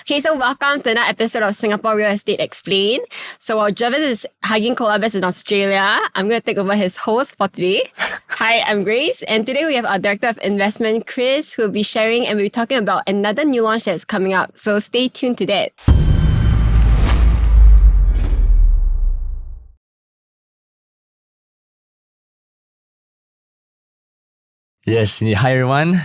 Okay, so welcome to another episode of Singapore Real Estate Explained. So while Jervis is hugging koala bears in Australia, I'm going to take over his host for today. Hi, I'm Grace, and today we have our Director of Investment, Chris, who will be sharing and we'll be talking about another new launch that's coming up. So stay tuned to that. Yes, hi everyone.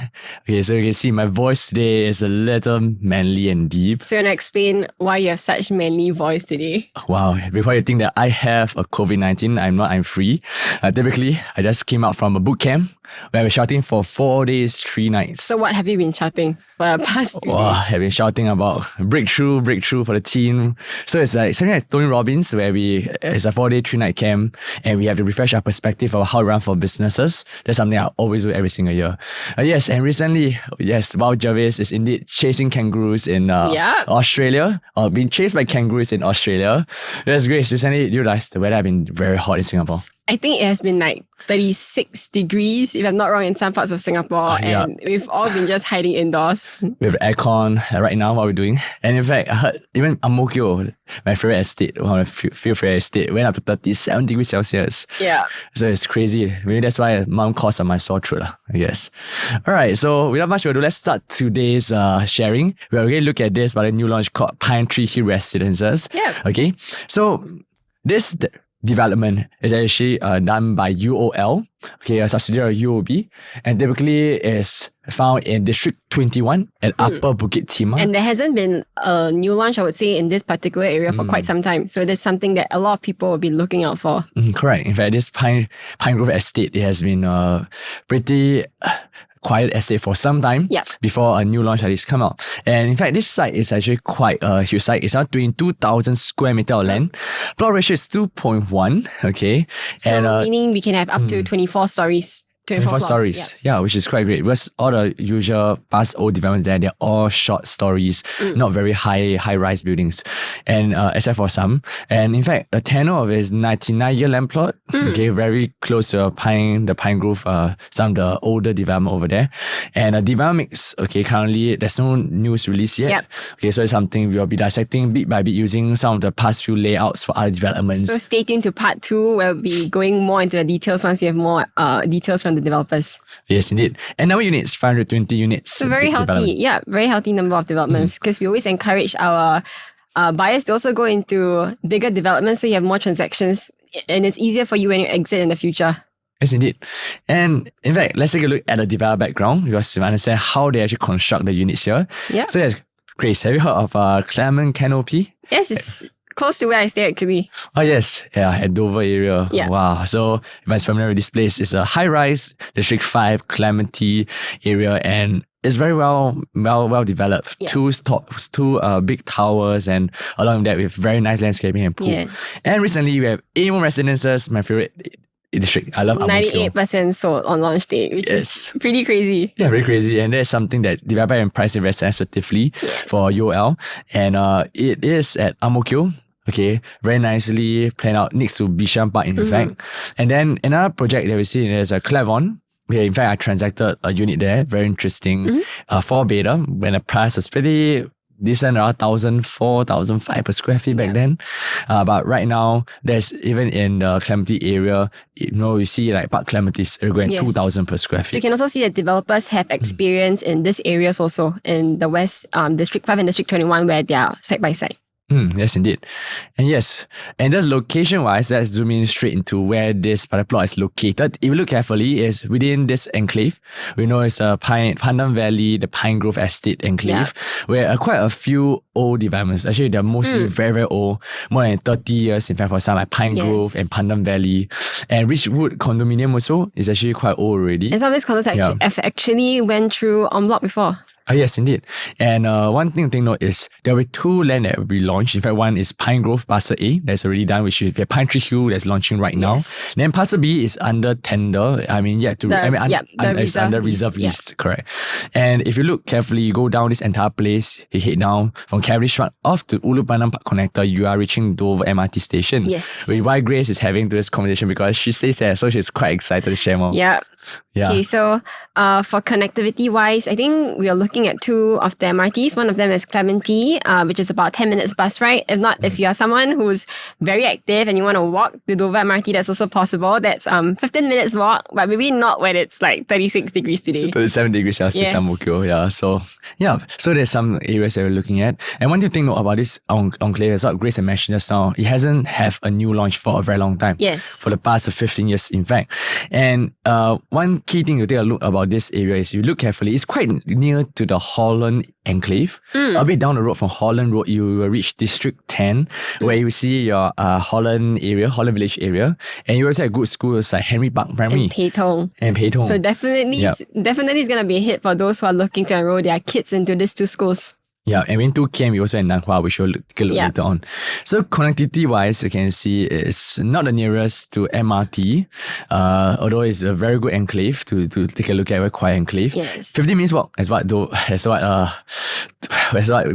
Okay, so you can see my voice today is a little manly and deep. So you're going to explain why you have such manly voice today. Wow, before you think that I have a COVID-19, I'm free. Typically, I just came out from a boot camp where we're shouting for 4 days, 3 nights. So what have you been shouting for the past 2 Wow, days? I've been shouting about breakthrough for the team. So it's like something like Tony Robbins, where it's a 4-day, 3-night camp, and we have to refresh our perspective of how we run for businesses. That's something I always do every single year. Yes, and recently, while Jarvis is indeed chasing kangaroos in Australia, or being chased by kangaroos in Australia. That's great. Recently, you realized the weather has been very hot in Singapore. I think it has been like 36 degrees, if I'm not wrong, in some parts of Singapore. And we've all been just hiding indoors. We have aircon right now, what we're doing. And in fact, I heard even Ang Mo Kio, my favorite estate, one of my few favorite estate, went up to 37 degrees Celsius. Yeah. So it's crazy. Maybe that's why mom calls on my sore throat, I guess. All right, so without much ado, let's start today's sharing. We're going to look at this by the new launch called Pinetree Hill Residences. Yeah. Okay, so this development is actually done by UOL, okay, a subsidiary of UOB, and typically is found in District 21 at Upper Bukit Timah. And there hasn't been a new launch, I would say, in this particular area for quite some time. So there's something that a lot of people will be looking out for. Correct. In fact, this Pine Grove estate, it has been pretty quiet estate for some time before a new launch like this come out. And in fact, this site is actually quite a huge site. It's not 22,000 square meter of land. Plot ratio is 2.1. Okay. So and, meaning we can have up to 24 stories. 24 stories. Yeah, which is quite great because all the usual past old developments there, they're all short stories, not very high-rise buildings, and except for some. And in fact, the tenure of it is 99-year land plot, okay, very close to the Pine Grove, some of the older development over there. And the development mix, okay, currently there's no news release yet. Okay, so it's something we'll be dissecting bit by bit using some of the past few layouts for other developments. So stay tuned to part 2, where we'll be going more into the details once we have more details from the developers. Yes, indeed. And number units, 520 units. So very healthy, very healthy number of developments, because we always encourage our buyers to also go into bigger developments so you have more transactions and it's easier for you when you exit in the future. Yes, indeed. And in fact, let's take a look at the developer background because to understand how they actually construct the units here. Yeah. So yes, Grace, have you heard of Clement Canopy? Yes, it's close to where I stay actually. Oh yes, yeah, at Dover area. Yeah. Wow. So if I'm familiar with this place, it's a high-rise District 5 Clementi area, and it's very well developed. Yeah. Two big towers, and along that with very nice landscaping and pool. Yes. And recently we have A1 Residences, my favorite district. I love Ang Mo Kio. 98% sold on launch day, which is pretty crazy. Yeah, very crazy. And that's something that developer and price it very sensitively for UOL. And it is at Ang Mo Kio. Okay, very nicely planned out next to Bishan Park, in fact. And then another project that we see is a Clevon. Okay, in fact, I transacted a unit there. Very interesting. 4 beta, when the price was pretty decent, around 1,400, 1,500 per square feet back then. But right now, there's even in the Clementi area, you see like Park Clementi's going 2,000 per square feet. So you can also see that developers have experience in these areas also, in the West, District 5 and District 21, where they are side by side. Yes, indeed. And yes, and just location-wise, let's zoom in straight into where this particular plot is located. If you look carefully, it's within this enclave. We know it's Pandan Valley, the Pine Grove Estate enclave, where quite a few old developments. Actually, they're mostly very, very old, more than 30 years, in fact, for some like Pine Grove and Pandan Valley. And Richwood Condominium also is actually quite old already. And some of these condos have actually went through en bloc before. Yes, indeed. And one thing to take note is there will be 2 land that will be launched. In fact, one is Pine Grove Parcel A that's already done, which is Pinetree Hill that's launching right now. Then Parcel B is under tender. I mean, it's under reserve list, correct. And if you look carefully, you go down this entire place, you head down from Cavendish Park off to Ulu Pandan Park Connector, you are reaching Dover MRT station. Yes. Which why Grace is having this conversation because she stays there, so she's quite excited to share more. Yeah. Okay, so for connectivity wise, I think we are looking looking at two of the MRTs. One of them is Clementi, which is about 10 minutes bus ride. If not, if you are someone who's very active and you want to walk to Dover MRT, that's also possible. That's 15 minutes walk, but maybe not when it's like 36 degrees today. 37 degrees Celsius Yes. in Ang-Mo-Kio. Yeah. So there's some areas that we're looking at. And one thing to take note about this enclave is what Grace had mentioned just now. It hasn't had a new launch for a very long time. Yes. For the past 15 years, in fact. And one key thing to take a look about this area is, if you look carefully, it's quite near to the Holland enclave. A bit down the road from Holland Road, you will reach District 10, where you see your Holland Village area. And you also have good schools like Henry Park Primary And Pei Tong. So definitely it's going to be a hit for those who are looking to enroll their kids into these two schools. Yeah, and in 2KM, we also have Nanhua, which we'll take a look later on. So connectivity-wise, you can see it's not the nearest to MRT, although it's a very good enclave to take a look at, a quiet enclave. Yes. 15 minutes walk, as what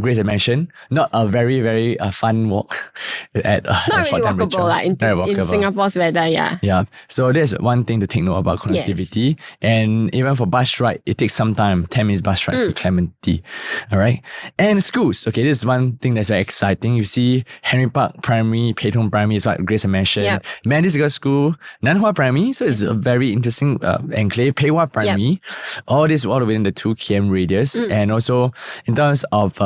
Grace had mentioned. Not a very, very fun walk at Not really walkable in Singapore's weather, yeah. Yeah, so there's one thing to take note about connectivity. And even for bus ride, it takes some time, 10 minutes bus ride to Clementi. All right. And schools, okay, this is one thing that's very exciting. You see Henry Park Primary, Pei Tong Primary is what Grace had mentioned. Yep. Mandy's Girls School, Nanhua Primary, so it's a very interesting enclave. Pei Hwa Primary, all this all within the 2KM radius. And also in terms of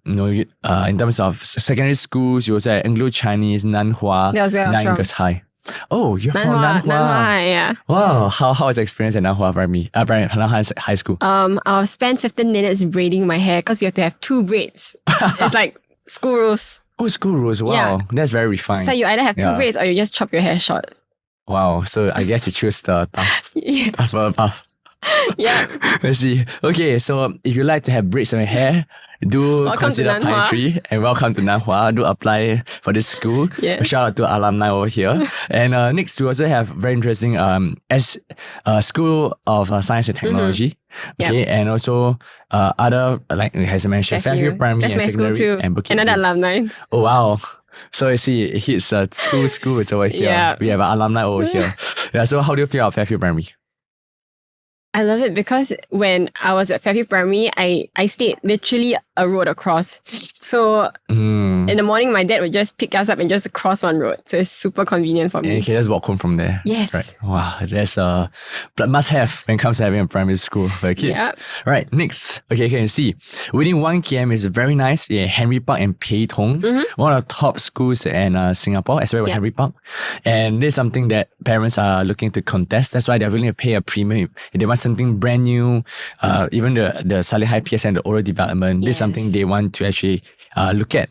in terms of secondary schools, you also have Anglo-Chinese, Nanhua, That was where I was Nine from. Girls High. Oh, you're from Nanhua, Nanhua. yeah. Wow, how was the experience at Nanhua Primary? Nanhua High School. I'll spend 15 minutes braiding my hair because you have to have two braids. It's like school rules. Oh, school rules. Wow, Yeah. that's very refined. So you either have two braids or you just chop your hair short. Wow, so I guess you choose the tougher path. Yeah. Let's see. Okay, so if you like to have braids on your hair, do Welcome consider to Nanhua. Pinetree and welcome to Nanhua. Do apply for this school. Yes. Shout out to alumni over here. And next we also have very interesting School of Science and Technology. Okay, and also other, like as I mentioned, Fairview Primary That's and my school Secondary too. and Bukit Another View. alumni. Oh wow. So you see, it hits school is over here. Yeah. We have an alumni over here. Yeah, so how do you feel about Fairview Primary? I love it because when I was at Fairview Primary, I stayed literally a road across. So in the morning, my dad would just pick us up and just cross one road. So it's super convenient for And me. you can just walk home from there. Yes. Right. Wow, that's a must-have when it comes to having a primary school for your kids. Yep. Right, next. Okay, can you see? Within 1KM is very nice. Yeah, Henry Park and Pei Tong. One of the top schools in Singapore, as well as Henry Park. And this is something that parents are looking to contest. That's why they're willing to pay a premium. If they want something brand new, even the slightly high PS and the older development, this is something they want to actually look at.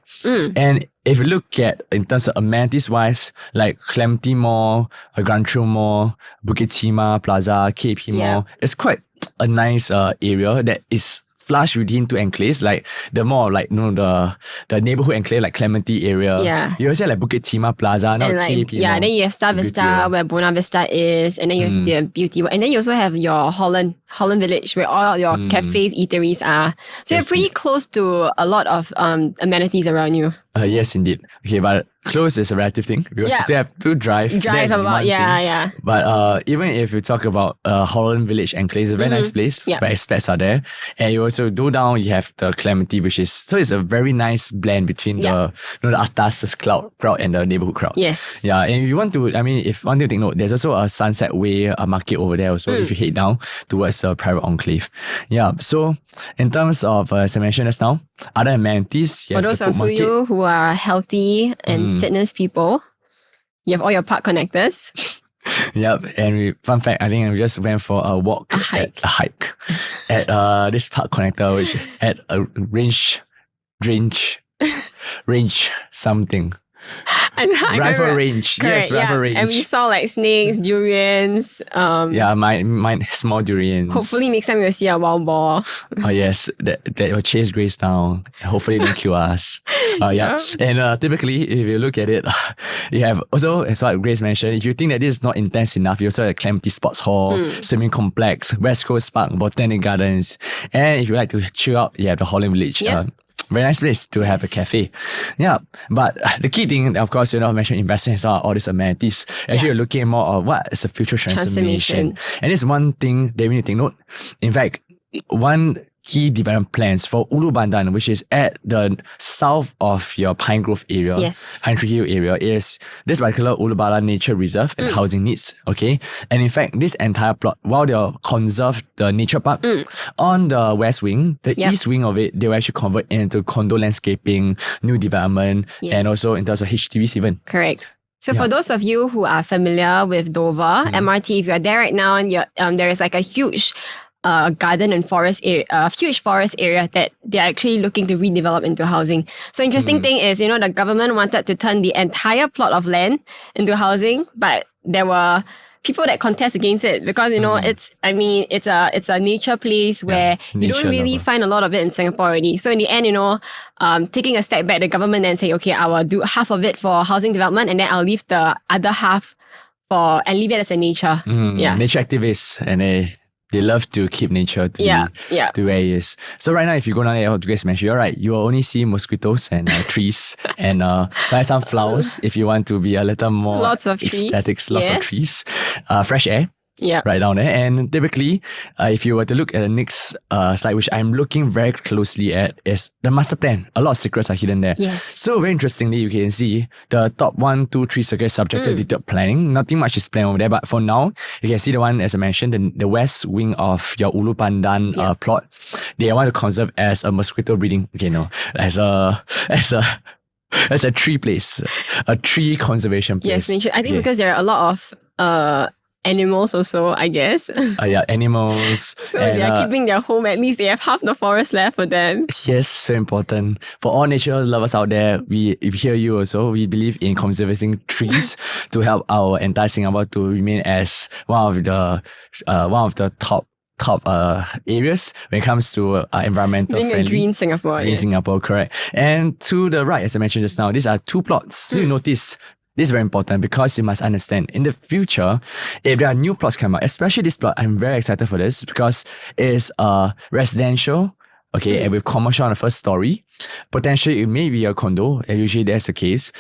And if you look at in terms of amenities wise, like Clementi Mall, Grand Trail Mall, Bukit Timah Plaza, KP Mall, it's quite a nice area that is flush within two enclaves, like the more like the neighborhood enclave like Clementi area. Yeah. You also have like Bukit Timah Plaza, now And like, KP Mall. then you have Star Beauty Vista World. where Buona Vista is, and then you have the Beauty World, and then you also have your Holland Village where all your cafes, eateries are. So you're pretty close to a lot of amenities around you. Yes, indeed. Okay, but close is a relative thing because you still have to drive. Drive That's about, one thing. yeah. But even if you talk about Holland Village Enclave, it's a very nice place where expats are there. And you also go down, you have the Clementi, which is, so it's a very nice blend between the atas crowd and the neighborhood crowd. Yes. Yeah, and if you want to, if one thing to take note, there's also a Sunset Way a market over there also if you head down towards the private enclave. Yeah, so in terms of, as I mentioned just now, other amenities, you For have those the food of market. you who are healthy and fitness people, you have all your park connectors. Yep, and fun fact, I think I just went for a walk, A hike. at this park connector, which at a range something. Rifle range. Correct, Yes, rifle range. And we saw like snakes, durians. Yeah, my small durians. Hopefully next time we'll see a wild boar. Oh yes, that will chase Grace down. Hopefully they don't kill us. Yeah. And typically, if you look at it, you have also, as what Grace mentioned, if you think that this is not intense enough, you also have Clementi Sports Hall, Swimming Complex, West Coast Park, Botanic Gardens. And if you like to chill out, you have the Holland Village. Yep. Very nice place to have a cafe. Yeah. But the key thing, of course, mentioned investment in all these amenities. Actually, you're looking more of what is the future transformation. And it's one thing that we need to take note. In fact, one key development plans for Ulu Pandan, which is at the south of your Pine Grove area, Yes. Pinetree Hill area, is this particular Ulu Pandan Nature Reserve and housing needs. Okay, and in fact, this entire plot, while they'll conserve the nature park on the west wing, the east wing of it, they will actually convert into condo landscaping, new development, and also in terms of HDBs even. Correct. So for those of you who are familiar with Dover, MRT, if you're there right now and there is like a huge garden and forest area, huge forest area that they're actually looking to redevelop into housing. So interesting thing is, the government wanted to turn the entire plot of land into housing, but there were people that contest against it because it's a nature place where you don't really find a lot of it in Singapore already. So in the end, taking a step back, the government then say, okay, I will do half of it for housing development and then I'll leave the other half and leave it as a nature. Nature activists, and they love to keep nature to where it is. So right now, if you go down there, you guys mentioned, you're right, you will only see mosquitoes and trees and some flowers if you want to be a little more lots of aesthetics, lots of trees, fresh air. Yeah. Right down there. And typically, if you were to look at the next slide, which I'm looking very closely at, is the master plan. A lot of secrets are hidden there. Yes. So very interestingly, you can see the top 1, 2, 3 circuits subject to detailed planning. Nothing much is planned over there, but for now, you can see the one, as I mentioned, the west wing of your Ulu Pandan plot. They want to conserve as a mosquito breeding, as a tree place, a tree conservation place. Yes, I think because there are a lot of animals also, I guess. Animals. So they are keeping their home. At least they have half the forest left for them. Yes, so important. For all nature lovers out there, we hear you also. We believe in conserving trees to help our entire Singapore to remain as one of the top areas when it comes to environmental being friendly. A green Singapore. Green Singapore, correct. And to the right, as I mentioned just now, these are 2 plots. So you notice, this is very important because you must understand in the future, if there are new plots come out, especially this plot, I'm very excited for this because it's residential, and with commercial on the first story. Potentially, it may be a condo, and usually that's the case,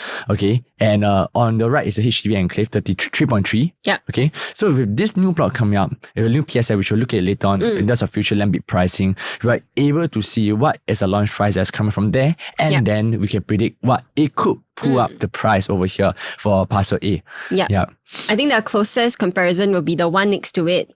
And on the right is a HDB enclave, 33.3. Yeah. Okay. So with this new plot coming up, with a new PSF, which we'll look at later on, in terms of future land bid pricing, we are able to see what is a launch price that's coming from there, and then we can predict what it could pull up the price over here for parcel A. Yeah. I think the closest comparison will be the one next to it,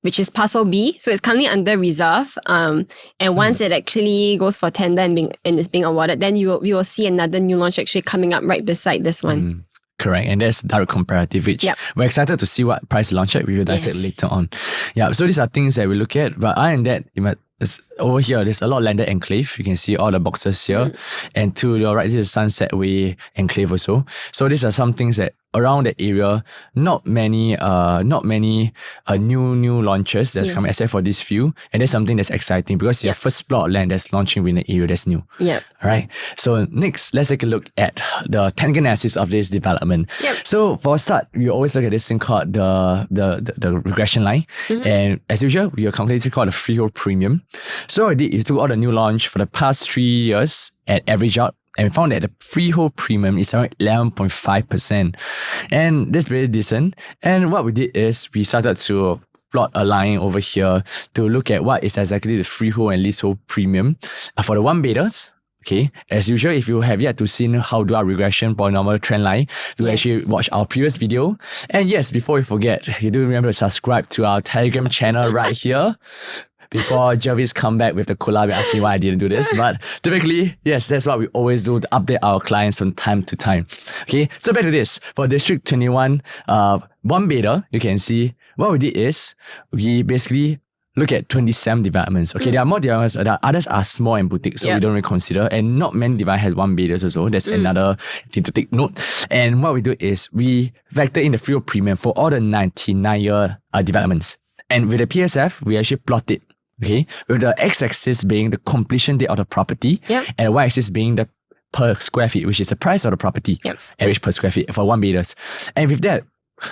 which is parcel B. So it's currently under reserve. And once it actually goes for tender and is being awarded, then we will see another new launch actually coming up right beside this one. Correct, and that's direct comparative, which we're excited to see what price launch at. We will dissect later on. So these are things that we look at, but other than that, over here, there's a lot of landed enclave. You can see all the boxes here. And to your right, this is Sunset Way enclave also. So these are some things that around the area, not many new launches that's coming except for this few. And that's something that's exciting because your first plot of land that's launching within the area that's new. Yeah. Alright. So next, let's take a look at the technical analysis of this development. So for a start, we always look at this thing called the regression line. And as usual, we are calculating this called the freehold premium. So what I did is took all the new launch for the past 3 years and average out, and we found that the freehold premium is around 11.5%. And that's very decent. And what we did is we started to plot a line over here to look at what is exactly the freehold and leasehold premium for the 1-beders. As usual, if you have yet to see how do our regression polynomial trend line, do actually watch our previous video. And yes, before we forget, you do remember to subscribe to our Telegram channel right here. Before Jervis come back with the collab and ask me why I didn't do this. But typically, yes, that's what we always do to update our clients from time to time. So back to this. For District 21, 1-beder, you can see what we did is we basically look at 27 developments. There are more developments, others are small and boutique, so we don't really consider. And not many developments have 1-beders also. That's another thing to take note. And what we do is we vector in the freehold premium for all the 99-year developments. And with the PSF, we actually plot it. With the x-axis being the completion date of the property, and the y-axis being the per square feet, which is the price of the property, average per square feet for 1-beders. And with that,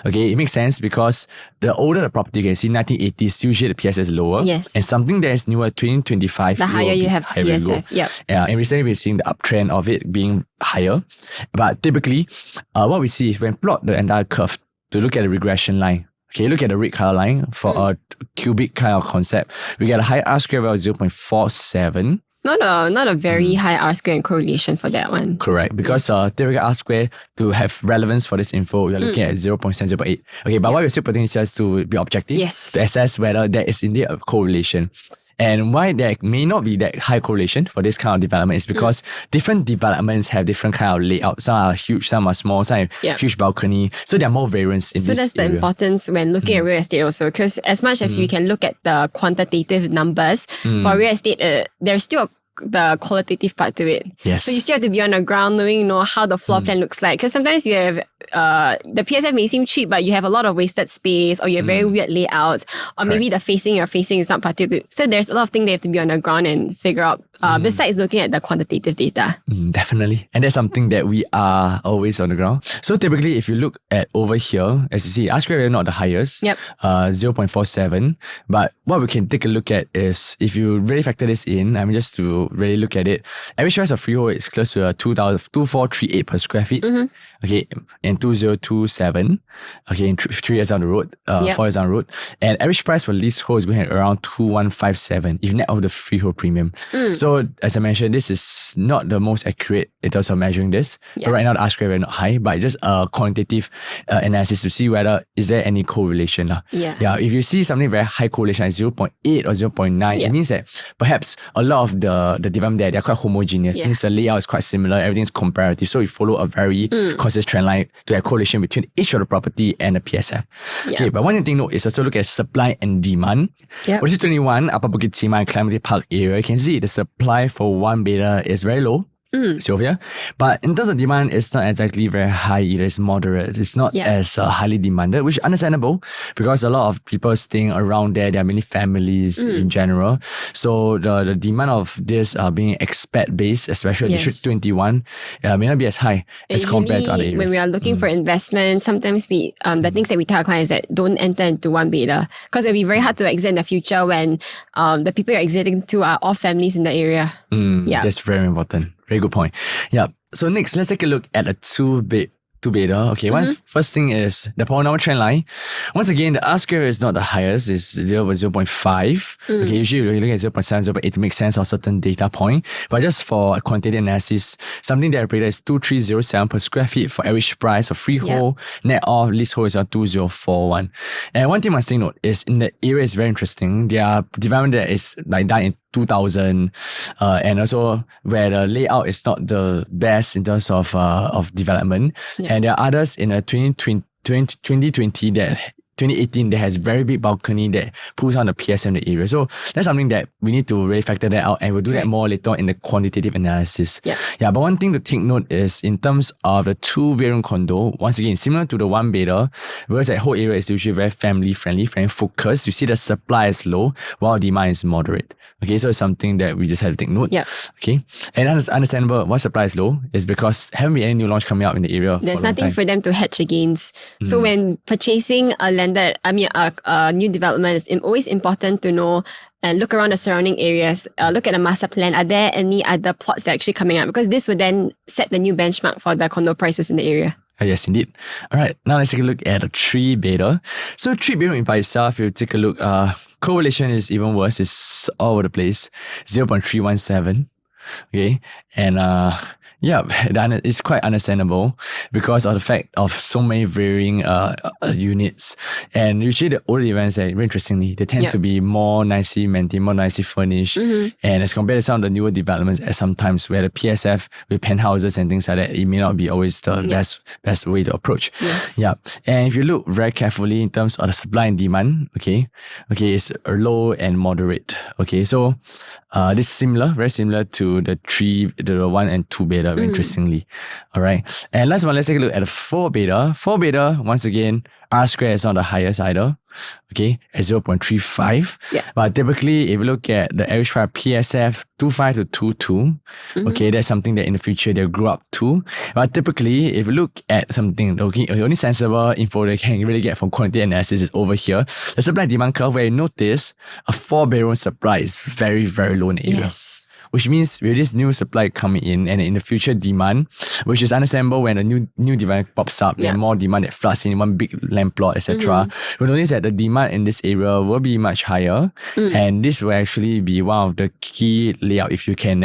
it makes sense because the older the property, you can see 1980s, usually the PSF is lower. And something that is newer, 2025, the higher you have PSF. And recently we're seeing the uptrend of it being higher. But typically, what we see is when we plot the entire curve to look at the regression line, Okay, look at the red color line for a cubic kind of concept. We get a high R square value of 0.47. Not a very high R square correlation for that one. Correct, because typical R square, to have relevance for this info, we are looking at 0.7, 0.8. Okay, but why we're still putting this as to be objective, to assess whether there is indeed a correlation. And why there may not be that high correlation for this kind of development is because different developments have different kind of layout. Some are huge, some are small, some have huge balcony. So there are more variance in this area. So that's the importance when looking at real estate also, because as much as we can look at the quantitative numbers, for real estate, there's still the qualitative part to it. Yes. So you still have to be on the ground knowing, how the floor plan looks like. Because sometimes you have, the PSF may seem cheap, but you have a lot of wasted space, or you have very weird layouts, or maybe the facing you're facing is not particular. So there's a lot of things they have to be on the ground and figure out, besides looking at the quantitative data. Definitely. And that's something that we are always on the ground. So typically, if you look at over here, as you see, R square is not the highest, 0.47. But what we can take a look at is, if you really factor this in, just to really look at it, average price of freehold is close to 2,438 per square feet. Okay, in 2027. Okay, in 3 years down the road, 4 years down the road. And average price for leasehold is going at around 2,157 if net of the freehold premium. So as I mentioned, this is not the most accurate in terms of measuring this. But right now the R square is not high, but just a quantitative analysis to see whether is there any correlation. If you see something very high correlation like 0.8 or 0.9, it means that perhaps a lot of the development there, they're quite homogeneous. It means the layout is quite similar, everything's comparative. So we follow a very consistent trend line to have correlation between each of the property and the PSF. Okay, but one thing to note is also look at supply and demand. What is 21, Upper Bukit Timah and Clementi Park area, you can see the supply for one beta is very low. See over here. But in terms of demand, it's not exactly very high either. It's moderate. It's not as highly demanded, which is understandable because a lot of people staying around there. There are many families in general. So the demand of this being expat based, especially District 21, may not be as high as compared to other areas. When we are looking for investment, sometimes we the things that we tell our clients is that don't enter into one beta, because it'll be very hard to exit in the future when the people you're exiting to are all families in the area. That's very important. Very good point. Yeah. So next, let's take a look at a two beta. Okay, first thing is the polynomial trend line. Once again, the R square is not the highest, it's 0.5. Okay, usually we look at 0.7, 0.8 to make sense of certain data point. But just for a quantitative analysis, something that I predicted is 2,307 per square feet for average price of freehold. Net of leasehold is 2,041. And one thing I must take note is in the area is very interesting. There are development that is like done in 2000, and also where the layout is not the best in terms of development. And there are others in 2020 that 2018 that has very big balcony that pulls on the PSM in the area. So that's something that we need to really factor that out, and we'll do that more later on in the quantitative analysis. But one thing to take note is in terms of the 2-bedroom condo, once again, similar to the 1 beta, because that whole area is usually very family friendly, friend focused. You see the supply is low while demand is moderate. Okay, so it's something that we just have to take note. Okay, and that's understandable. Why supply is low is because haven't been any new launch coming out in the area. There's nothing for them to hedge against. So when purchasing a new development, it's always important to know and look around the surrounding areas, look at the master plan. Are there any other plots that are actually coming up? Because this would then set the new benchmark for the condo prices in the area. Yes, indeed. All right, now let's take a look at a 3 beta. So 3 bedroom by itself, if you take a look, correlation is even worse. It's all over the place, 0.317. Okay, and it's quite understandable because of the fact of so many varying units. And usually the older events, very interestingly, they tend to be more nicely maintained, more nicely furnished. And as compared to some of the newer developments, at sometimes where the PSF with penthouses and things like that, it may not be always the best way to approach. And if you look very carefully in terms of the supply and demand, it's low and moderate. Okay, so this is similar, very similar to the 1 and 2 beta. Interestingly. All right. And last one, let's take a look at the 4 beta. 4 beta, once again, R square is not the highest either. Okay, at 0.35. But typically, if you look at the average price PSF, 25 to 22, okay, that's something that in the future they'll grow up to. But typically, if you look at something, the only sensible info they can really get from quantity analysis is over here. The supply demand curve, where you notice a 4-bedroom supply is very, very low in the area. which means with this new supply coming in and in the future demand, which is understandable when a new demand pops up, then more demand that floods in one big land plot, etc. We'll notice that the demand in this area will be much higher, and this will actually be one of the key layout if you can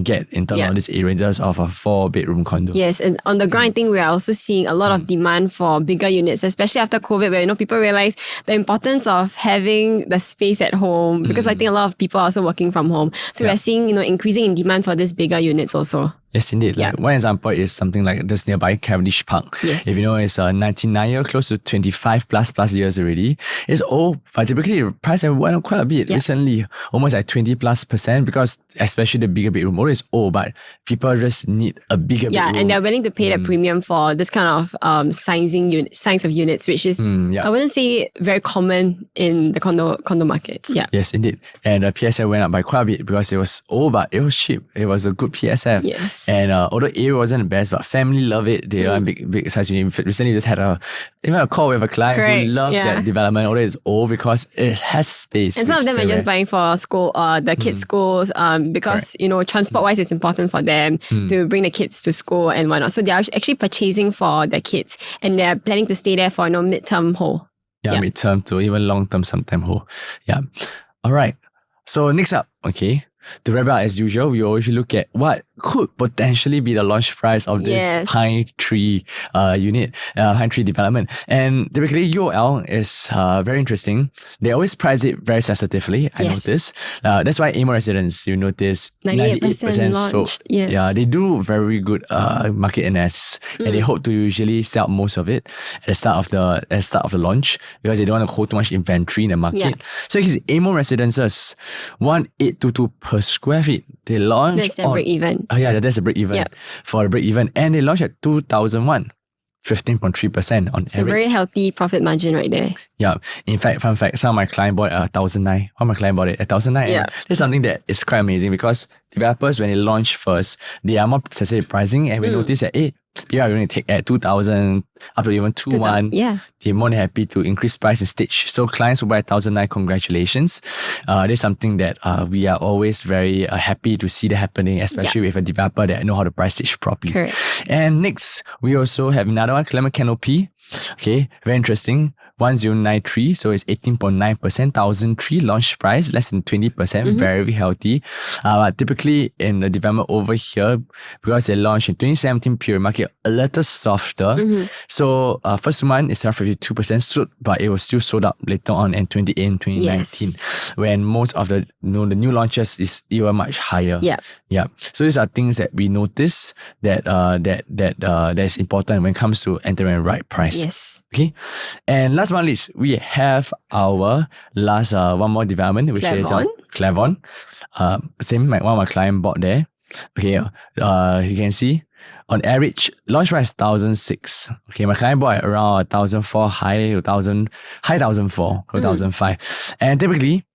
get in terms of this area in terms of a 4-bedroom condo. Yes, and on the ground, I think we are also seeing a lot of demand for bigger units, especially after COVID, where people realize the importance of having the space at home, because I think a lot of people are also working from home. So we are seeing increasing in demand for these bigger units also. Yes, indeed. Like one example is something like this nearby Cavendish Park. Yes. If you know, it's 99 years, close to 25 plus years already. It's old, but typically the price have went up quite a bit recently, almost like 20+%, because especially the bigger bedroom. Always old, but people just need a bigger bedroom. Yeah, and they're willing to pay the premium for this kind of size of units, which is, I wouldn't say very common in the condo market. Yeah. Yes, indeed. And the PSF went up by quite a bit because it was old, but it was cheap. It was a good PSF. Yes. And although area wasn't the best, but family love it. They are big size unit. Recently just had a call with a client who loved that development, although it's old because it has space. And some of them are just buying for school, the kids' schools, because transport-wise it's important for them to bring the kids to school and whatnot. So they are actually purchasing for their kids, and they're planning to stay there for mid-term hold. Yeah, mid-term to even long-term sometime hold. Yeah. All right. So next up, okay. To wrap up, as usual, we always look at what could potentially be the launch price of this Pinetree unit, Pinetree development. And typically, UOL is very interesting. They always price it very sensitively, I notice. That's why Amo residents, you notice 98% launched. sold. Yeah, they do very good market analysis, and they hope to usually sell most of it at the start of the launch, because they don't want to hold too much inventory in the market. Yeah. So his Amo residences, 1,822 per square feet. They launched That's the break even. Oh yeah, that's a break even for a break even, and they launched at 2001, 15.3% on so average. Very healthy profit margin right there. Yeah. In fact, fun fact, some of my clients bought 1,009. One of my clients bought it at 1,009. Yeah. That's something that is quite amazing, because developers, when they launch first, they are more sensitive pricing, and we notice that people are going to take at 2,000 up to even 2,1. Yeah. They're more than happy to increase price and stage. So clients who buy 1,009, congratulations. That's something that we are always very happy to see that happening, especially with a developer that know how to price stage properly. Correct. And next, we also have another one, Clement Canopy. Okay, very interesting. 1,093, so it's 18.9%, 1,003 launch price, less than 20%, very healthy. Typically in the development over here, because they launched in 2017 period, market a little softer. So first 2 months is around 52% sold, but it was still sold out later on in 2019, when most of the the new launches is even much higher. Yeah. So these are things that we notice that that's important when it comes to entering the right price. Yes. Okay. And last but not least, we have our last one more development, which is Clermont. Same like one of my clients bought there. Okay. You can see on average launch price 1,006. Okay, my client bought at around 1,004 high 1,004, 1,005. And typically,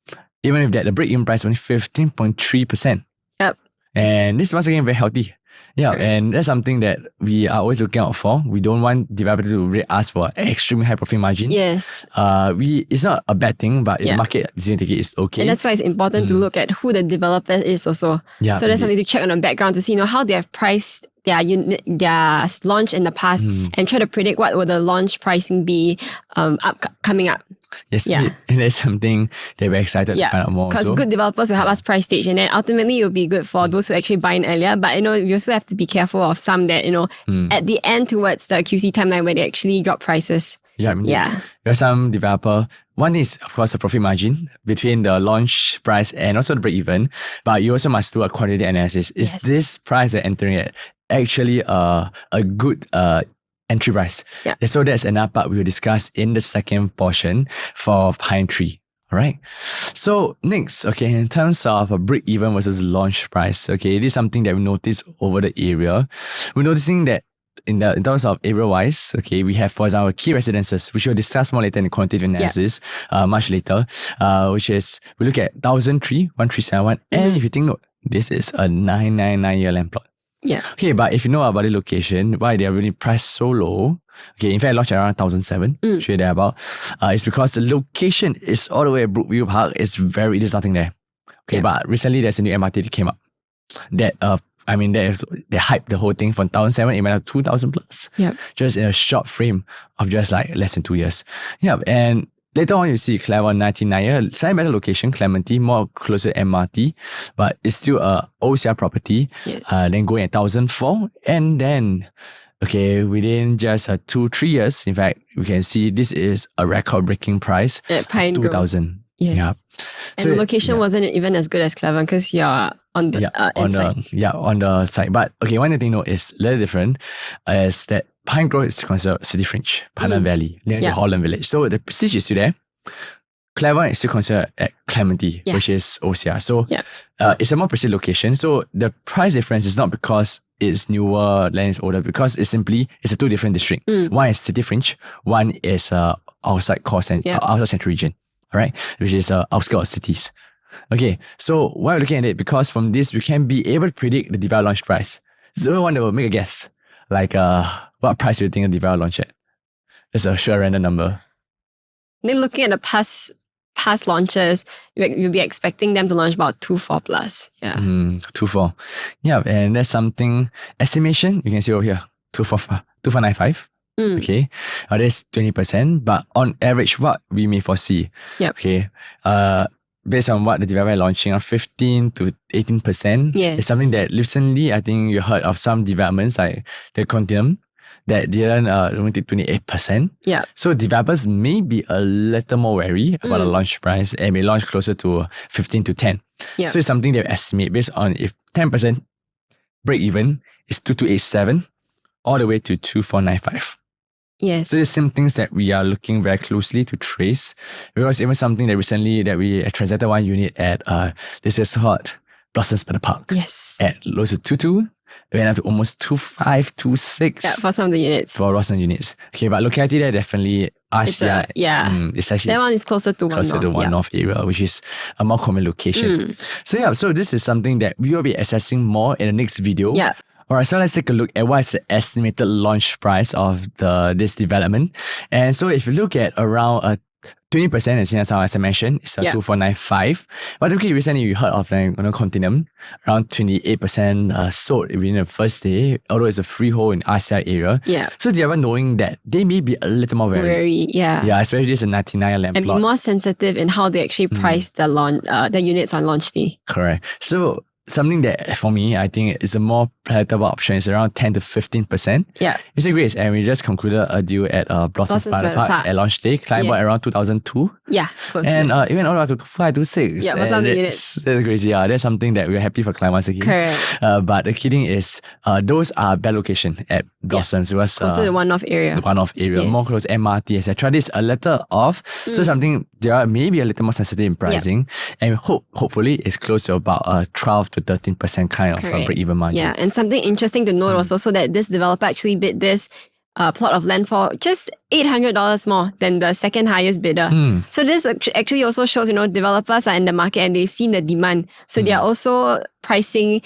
even with that, the break-even price was only 15.3%. Yep. And this is once again very healthy. Yeah, and that's something that we are always looking out for. We don't want developers to rate us for extremely high profit margin. Yes. It's not a bad thing, but if the market is going to take it, it's okay. And that's why it's important to look at who the developer is also. Yeah, so there's something to check on the background to see how they have priced their launch in the past, and try to predict what will the launch pricing be coming up. Yes, and that's something that we're excited to find out more. Because good developers will help us price stage, and then ultimately it will be good for those who actually buy in earlier. But you also have to be careful of some that at the end towards the QC timeline where they actually drop prices. Yeah, there are some developer. One is, of course, the profit margin between the launch price and also the break even. But you also must do a quality analysis. Is this price that entering at actually a good entry price? Yeah. So that's another part we will discuss in the second portion for Pinetree. All right. So next, okay, in terms of a break even versus launch price, okay, this is something that we notice over the area. We're noticing that in terms of area-wise, okay, we have, for example, key residences, which we'll discuss more later in the quantitative analysis, much later, which is, we look at 1,003, 1,371, and if you think, note, this is a 999-year land plot. Yeah. Okay, but if you know about the location, why they are really priced so low, okay, in fact, I launched around 1,007, show you there about, it's because the location is all the way at Brookview Park. There's nothing there. Okay, but recently there's a new MRT that came up. that they hyped the whole thing from 1,007, it went up to 2,000 plus. Yep. Just in a short frame of just like less than 2 years. Yep. And later on, you see Clever 99, slightly better location, Clementi, more closer to MRT, but it's still a OCR property. Yes. Then going at 1,004, and then within just 2-3 years, in fact, we can see this is a record-breaking price At Pine Grove. 2,000. Yes. Yeah. And the location wasn't even as good as Clever because you're on the inside. On the side. But one thing to note is a little different, is that Pine Grove is considered city fringe, Pandan Valley, near to Holland Village. So the prestige is still there. Clever is still considered at Clementi, which is OCR. So it's a more prestige location. So the price difference is not because it's newer, land is older, because it's a two different districts. One is city fringe, one is outside outside central region. All right, which is outskirts of cities. Okay, so why we're looking at it, because from this we can be able to predict the developer launch price. So we want to make a guess, like what price do you think a developer launch at? It's a sure random number. Then looking at the past launches, you'll be expecting them to launch about 2.4 plus. Yeah. 2.4. Yeah, and that's something estimation you can see over here. 2.495. Okay, that's 20%. But on average, what we may foresee, based on what the developer is launching, 15 to 18%. Yes. It's something that recently, I think you heard of some developments like the Continuum that didn't only take 28%. Yeah. So developers may be a little more wary about the launch price and may launch closer to 15 to 10. Yeah. So it's something they estimate based on if 10% break even is 2287 all the way to 2495. Yes. So there's some things that we are looking very closely to trace, because even something that recently that we transacted one unit at this is called Blossoms by the Park. Yes. At close to 22, it went up to almost 25, 26. Yeah, for some of the units. For lots of units. Okay, but locality there definitely Asia. It's actually that one is closer to one north area, which is a more common location. So this is something that we will be assessing more in the next video. Yeah. Alright, so let's take a look at what is the estimated launch price of this development. And so if you look at around 20% in Singapore, as I mentioned, it's 2495. But recently you heard of Continuum, around 28% sold within the first day, although it's a freehold in RCI area. Yeah. So they are knowing that they may be a little more wary. Yeah, especially this is a 99 land and plot. be more sensitive in how they actually price the units on launch day. Correct. So something that for me, I think is a more palatable option is around 10 to 15%. Yeah. It's a great, and we just concluded a deal at Blossoms by the Park at launch day. Client bought around 2002. Yeah, closely. And even all the way to 526. Yeah, what's on the units? That's crazy. That's something that we're happy for client once again. Correct. But the kidding is, those are bad location at Blossoms. It was closer to the one-off area. The one-off area, more close to MRT, etc. This is a letter off. So something they are maybe a little more sensitive in pricing. And hopefully it's close to about 12 to 13% kind of break-even margin. Yeah, and something interesting to note also, so that this developer actually bid this plot of land for just $800 more than the second highest bidder. So this actually also shows, developers are in the market and they've seen the demand. So they are also pricing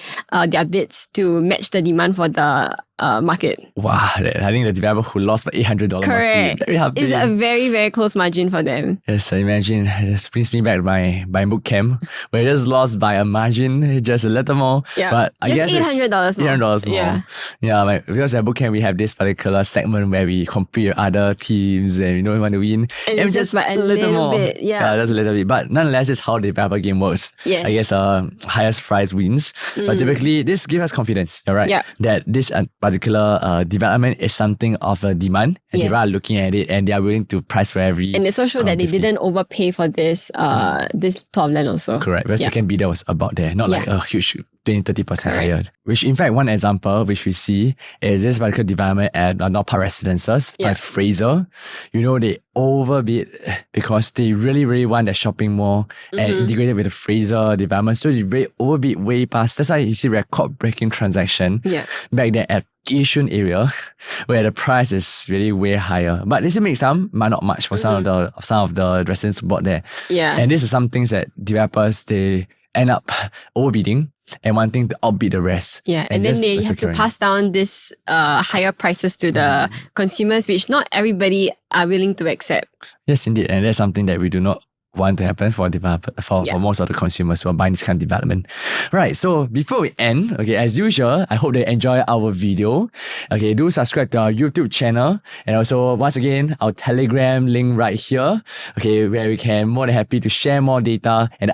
their bids to match the demand for the market. Wow, I think the developer who lost by $800 must be very happy. It's a very, very close margin for them. Yes, I imagine. This brings me back to my boot camp, where it just lost by a margin, just a little more. Yeah, but I guess $800 more. $800 more. Yeah, because at boot camp we have this particular segment where we compete with other teams and we want to win. And it's just by a little more. Bit. Yeah, just a little bit. But nonetheless, it's how the developer game works. Yes. I guess highest price wins. But typically, this gives us confidence, right? Yeah. That this particular development is something of a demand. And people are looking at it and they are willing to price for every. And it's also shows that they didn't overpay for this this plot of land also. Correct. The second bidder was about there, not like a huge 20-30% higher. Which in fact, one example which we see is this particular development at North Park Residences by Fraser. They overbid because they really, really want their shopping mall and integrated with the Fraser development. So they really overbid way past. That's why you see record-breaking transaction back there at Yishun area, where the price is really way higher. But this make some, but not much for some of the residents who bought there. Yeah. And this is some things that developers they end up overbidding and wanting to outbid the rest. Yeah, and then they have to pass down this higher prices to the consumers, which not everybody are willing to accept. Yes, indeed. And that's something that we do not want to happen for for most of the consumers who are buying this kind of development. Right, so before we end, okay, as usual, I hope they enjoy our video. Okay, do subscribe to our YouTube channel, and also once again our Telegram link right here. Okay, where we can more than happy to share more data and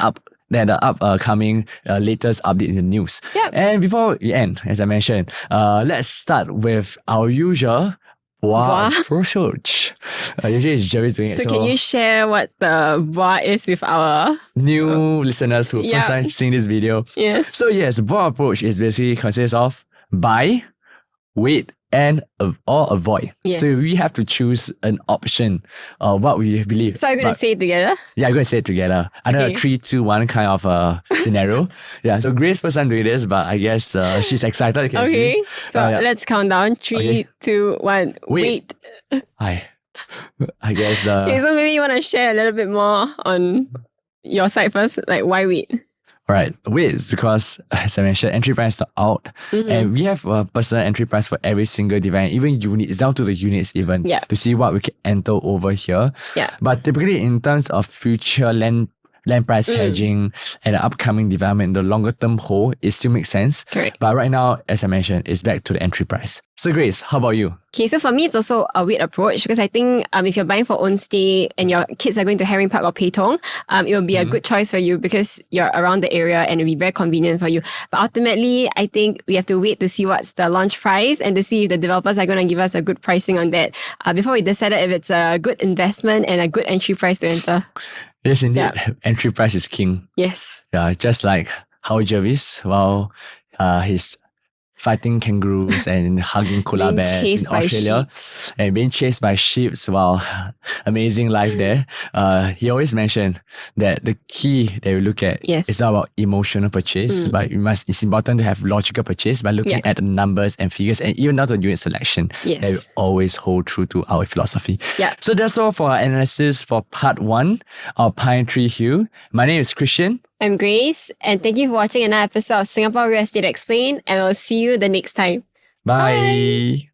the upcoming latest update in the news. Yep. And before we end, as I mentioned, let's start with our usual approach. Usually it's Jerry doing it. So can you share what the boa is with our new listeners who first time seeing this video? Yes. So yes, boa approach is basically consists of buy, wait, and or avoid. Yes. So we have to choose an option of what we believe. So are you going to say it together? Yeah, I'm going to say it together. I know a 3, 2, 1 kind of scenario. Yeah, so Grace first time doing this, but I guess she's excited. You can see. So let's count down. 3, 2, 1. Wait. I guess. Okay, so maybe you want to share a little bit more on your side first. Like, why wait? Right, wait is because, as I mentioned, entry price are out, and we have a personal entry price for every single device, even units, down to the units even, to see what we can enter over here. Yeah. But typically, in terms of future land price hedging and the upcoming development, the longer term hold, it still makes sense. Correct. But right now, as I mentioned, it's back to the entry price. So Grace, how about you? Okay, so for me, it's also a wait approach because I think if you're buying for own stay and your kids are going to Herring Park or Peitong, it will be a good choice for you because you're around the area and it'll be very convenient for you. But ultimately, I think we have to wait to see what's the launch price and to see if the developers are going to give us a good pricing on that before we decide if it's a good investment and a good entry price to enter. Yes, indeed. Entry price is king. Yes. Yeah, just like how Jervis, while he's fighting kangaroos and hugging koala bears in Australia and being chased by sheep. Wow, amazing life there. He always mentioned that the key that we look at is not about emotional purchase, but it's important to have logical purchase by looking at the numbers and figures and even down to unit selection that we always hold true to our philosophy. Yeah. So that's all for our analysis for part 1 of Pinetree Hill. My name is Christian. I'm Grace, and thank you for watching another episode of Singapore Real Estate Explained, and we'll see you the next time. Bye.